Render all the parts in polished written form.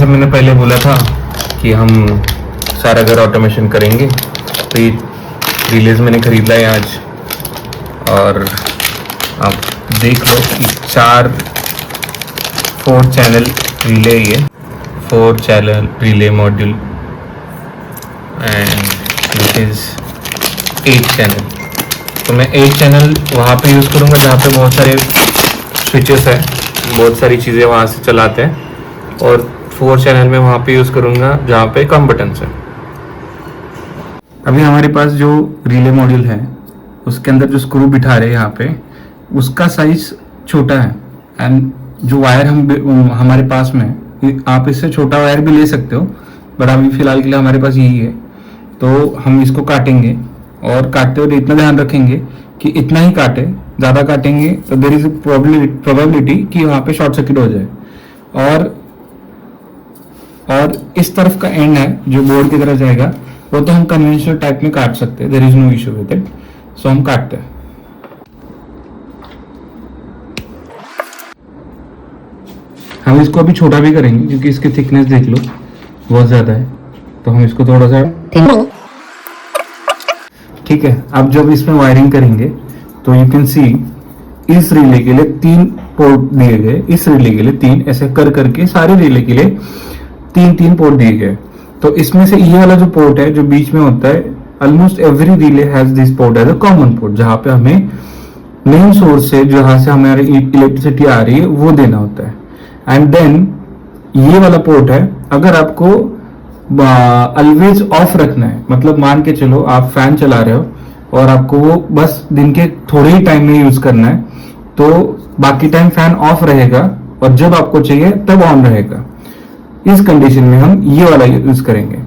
जब मैंने पहले बोला था कि हम सारा घर ऑटोमेशन करेंगे, तो ये रिलेज मैंने खरीदा है आज। और आप देख लो, 4 चैनल रिले, ये 4 channel relay module and this is 8 channel. तो मैं 8 चैनल वहाँ पे यूज़ करूँगा जहाँ पे बहुत सारे स्विचेस है, बहुत सारी चीज़ें वहाँ से चलाते हैं, और 4 चैनल में वहाँ पे यूज़ करूँगा जहाँ पे कम बटन्स है। अभी हमारे पास जो रिले मॉड्यूल है उसके अंदर जो स्क्रू बिठा रहे हैं यहाँ पे, उसका साइज छोटा है। एंड जो वायर हमारे पास में, आप इससे छोटा वायर भी ले सकते हो, बट अभी फिलहाल के लिए हमारे पास यही है। तो हम इसको काटेंगे, और काटते हुए इतना ध्यान रखेंगे कि इतना ही काटे। ज़्यादा काटेंगे तो देयर इज प्रोबेबिलिटी कि वहाँ पे शॉर्ट सर्किट हो जाए। और इस तरफ का एंड है जो बोर्ड की तरफ जाएगा, वो तो हम कन्वेंशनल टाइप में काट सकते हैं, there is no issue with it. So हम काटते हैं। हम इसको अभी छोटा भी करेंगे क्योंकि इसकी थिकनेस देख लो बहुत ज़्यादा है, तो हम इसको थोड़ा सा ठीक है। अब जब इसमें वायरिंग करेंगे तो यू कैन सी इस रिले के लिए 3 पोर्ट दिए गए, इस रिले के लिए 3, ऐसे कर करके सारे रिले के लिए 3 पोर्ट दिए गए। तो इसमें से ये वाला जो पोर्ट है जो बीच में होता है, almost every relay has this port as a common port, जहाँ पे हमें मेन सोर्स से जहाँ से हमारी इलेक्ट्रिसिटी आ रही है वो देना होता है। एंड देन ये वाला पोर्ट है, अगर आपको ऑलवेज ऑफ रखना है, मतलब मान के चलो आप फैन चला रहे हो और आपको वो बस दिन के थोड़े ही टाइम में यूज करना है, तो बाकी टाइम फैन ऑफ रहेगा और जब आपको चाहिए तब ऑन रहेगा। इस कंडीशन में हम ये वाला यूज करेंगे।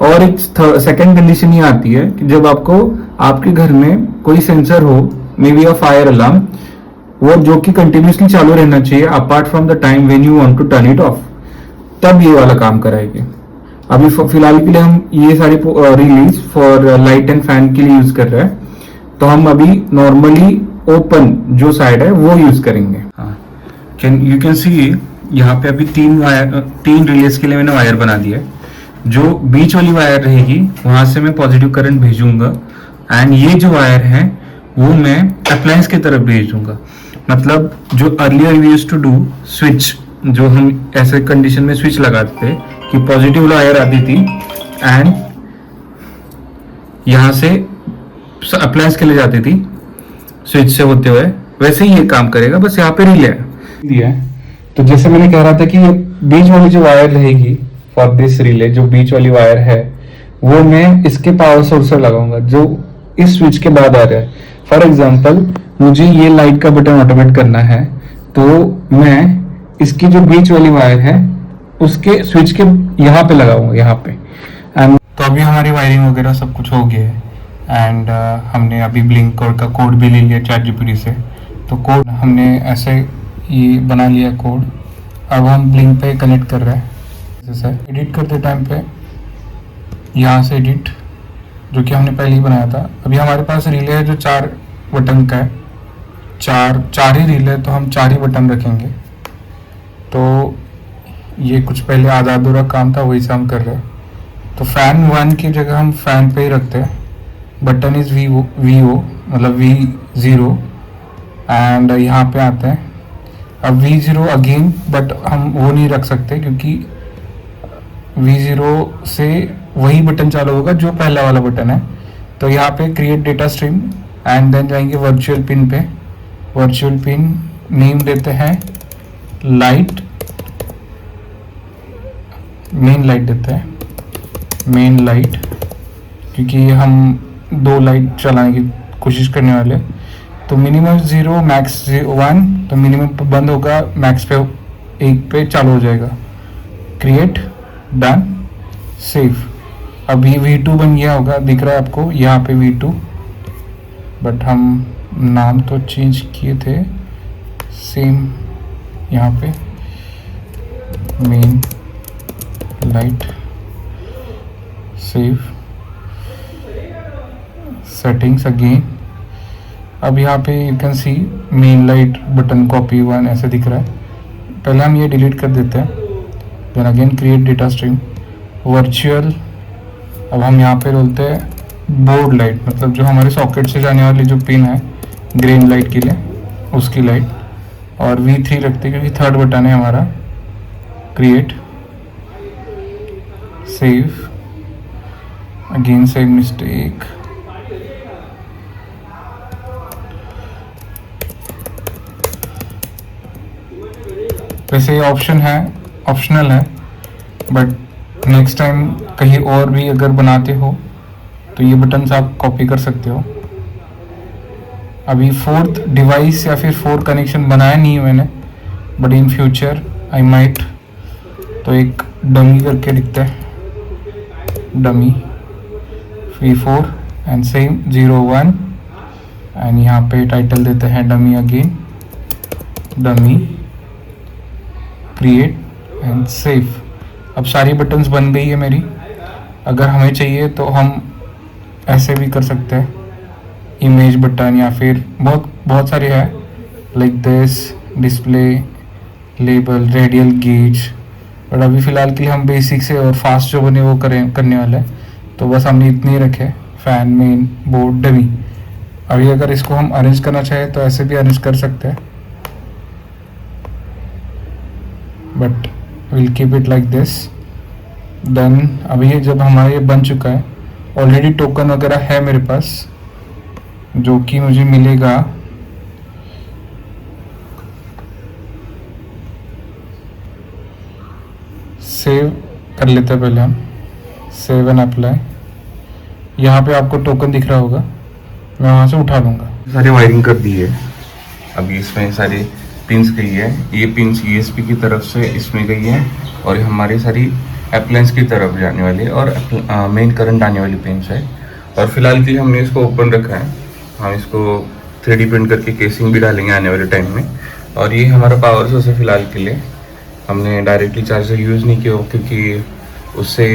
और एक सेकंड कंडीशन ये आती है कि जब आपको आपके घर में कोई सेंसर हो, maybe a fire alarm, वो जो कि कंटिन्यूसली चालू रहना चाहिए apart from the time when you want to turn it off, तब ये वाला काम कराएगी। अभी फिलहाल के लिए हम ये सारी release for light and fan के लिए यूज कर रहे हैं, तो हम अभी नॉर्मली ओपन जो साइड है वो यूज करेंगे। यू कैन सी यहाँ पे अभी 3 रिलेज के लिए मैंने वायर बना दिया है। जो बीच वाली वायर रहेगी वहां से मैं पॉजिटिव करंट भेजूंगा, एंड ये जो वायर है वो मैं अप्लायंस की तरफ भेज दूंगा। मतलब जो earlier we used to do switch, जो हम ऐसे कंडीशन में स्विच लगाते थे कि पॉजिटिव वायर आती थी एंड यहाँ से अप्लायंस के लिए जाती थी स्विच से होते हुए, वैसे ही ये काम करेगा, बस यहाँ पे रिले दिया है। तो जैसे मैंने कह रहा था कि ये बीच वाली जो वायर रहेगी फॉर दिस रिले, जो बीच वाली वायर है वो मैं इसके पावर सोर्स से लगाऊंगा जो इस स्विच के बाद आ रहा है। फॉर एग्जांपल मुझे ये लाइट का बटन ऑटोमेट करना है, तो मैं इसकी जो बीच वाली वायर है उसके स्विच के यहाँ पे लगाऊंगा, यहाँ पे। एंड तो अभी हमारी वायरिंग वगैरह सब कुछ हो गया है। एंड हमने अभी ब्लिंक का कोड भी ले लिया ChatGPT से। तो कोड हमने ऐसे ये बना लिया कोड। अब हम ब्लिंक पे कनेक्ट कर रहे हैं। जैसे एडिट करते टाइम पे यहाँ से एडिट, जो कि हमने पहले ही बनाया था। अभी हमारे पास रिले है जो 4 बटन का है, चार ही रिले, तो हम 4 ही बटन रखेंगे। तो ये कुछ पहले आधा अधूरा काम था, वही से हम कर रहे हैं। तो फैन 1 की जगह हम फैन पे ही रखते हैं। बटन इज वीओ मतलब V0, एंड यहाँ पे आते हैं अब V0 अगेन, बट हम वो नहीं रख सकते क्योंकि V0 से वही बटन चालू होगा जो पहला वाला बटन है। तो यहाँ पे create data stream, and then जाएंगे वर्चुअल पिन पे। वर्चुअल पिन नेम देते हैं लाइट, मेन लाइट देते हैं, मेन लाइट, क्योंकि हम 2 लाइट चलाने की कोशिश करने वाले। तो मिनिमम 0, मैक्स 1, तो मिनिमम पे बंद होगा, मैक्स पे 1 पे चालू हो जाएगा। Create, done, save. अभी V2 बन गया होगा, दिख रहा है आपको यहाँ पे V2, बट हम नाम तो चेंज किए थे, सेम यहाँ पे main light, save, settings again. अब यहाँ पे you can see main light button copy 1 ऐसे दिख रहा है। पहले हम ये डिलीट कर देते हैं then again create data stream, virtual. अब हम यहाँ पे बोलते हैं बोर्ड लाइट, मतलब जो हमारे सॉकेट से जाने वाली जो पिन है ग्रीन लाइट के लिए उसकी लाइट, और V3 रखते हैं क्योंकि थर्ड बटन है हमारा। Create, save, again same mistake, वैसे ये ऑप्शन है, ऑप्शनल है, बट नेक्स्ट टाइम कहीं और भी अगर बनाते हो तो ये बटन्स आप कॉपी कर सकते हो। अभी फोर्थ डिवाइस या फिर फोर्थ कनेक्शन बनाया नहीं है मैंने, but in future I might. तो एक डमी करके दिखता है, dummy V4 and same 01 and यहाँ पे टाइटल देते हैं dummy, again dummy, create and save. अब सारी बटन्स बन गई है मेरी। अगर हमें चाहिए तो हम ऐसे भी कर सकते हैं, इमेज बटन, या फिर बहुत सारे हैं like this, display, label, radial gauge. But अभी फ़िलहाल के लिए हम बेसिक से और फास्ट जो बने वो करने वाले हैं, तो बस हमने इतने ही रखे, फैन, मेन, बोर्ड, डमी। अभी अगर इसको हम अरेंज करना चाहें तो ऐसे भी अरेंज कर सकते हैं, but will keep it like this. Then अभी ये जब हमारा ये बन चुका है, ऑलरेडी टोकन वगैरह है मेरे पास जो कि मुझे मिलेगा सेव कर लेते हैं पहले हम, सेव एंड अप्लाई। यहाँ पे आपको टोकन दिख रहा होगा, मैं वहाँ से उठा लूँगा। सारी वायरिंग कर दी है, अभी इसमें सारी पिंस गई है। ये पिंस यूएसबी की तरफ से इसमें गई है, और ये हमारी सारी अप्लायंस की तरफ जाने वाली, और मेन करंट आने वाली पिंस है। और फिलहाल के लिए हमने इसको ओपन रखा है, हम इसको 3D प्रिंट करके केसिंग भी डालेंगे आने वाले टाइम में। और ये हमारा पावर सोर्स है फिलहाल के लिए, हमने डायरेक्टली चार्जर यूज़ नहीं किया क्योंकि उससे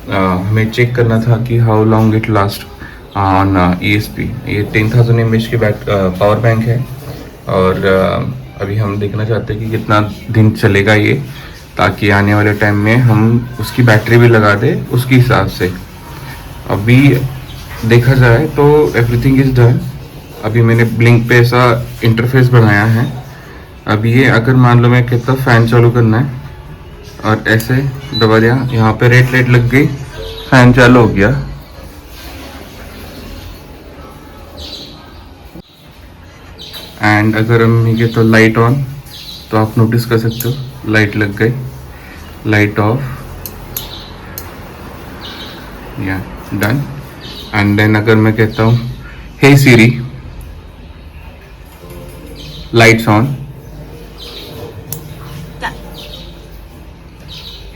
हमें चेक करना था कि how long it last on ESP। ये 10,000 mAh की पावर बैंक है, और अभी हम देखना चाहते हैं कि कितना दिन चलेगा ये, ताकि आने वाले टाइम में हम उसकी बैटरी भी लगा दें उसके हिसाब से। अभी देखा जाए तो एवरीथिंग इज़ डन। अभी मैंने ब्लिंक पे ऐसा इंटरफेस बनाया है। अभी ये अगर मान लो मैं कहता हूँ फ़ैन चालू करना है, और ऐसे दबा दिया, यहाँ पे रेड लाइट लग गई, फ़ैन चालू हो गया। एंड अगर हम ये तो लाइट ऑन, तो आप नोटिस कर सकते हो लाइट लग गई, light off, yeah done. And then अगर मैं कहता हूँ hey Siri lights on,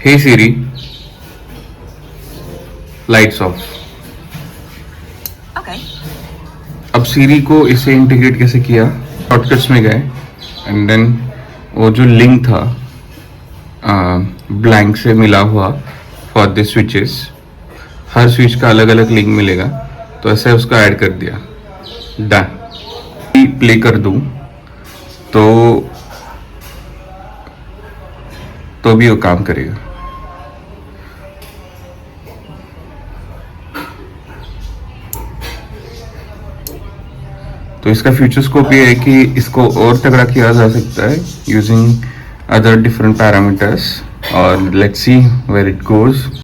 hey Siri lights off. अब सीरी को इसे इंटीग्रेट कैसे किया, शॉर्टकट्स में गए, एंड देन वो जो लिंक था ब्लैंक से मिला हुआ for the switches, her switch का अलग अलग लिंक मिलेगा, तो ऐसे उसका ऐड कर दिया, डन। प्ले कर दूं तो भी वो काम करेगा। तो इसका फ्यूचर स्कोप ये है कि इसको और तगड़ा किया जा सकता है यूजिंग अदर डिफरेंट पैरामीटर्स, और let's see where it goes.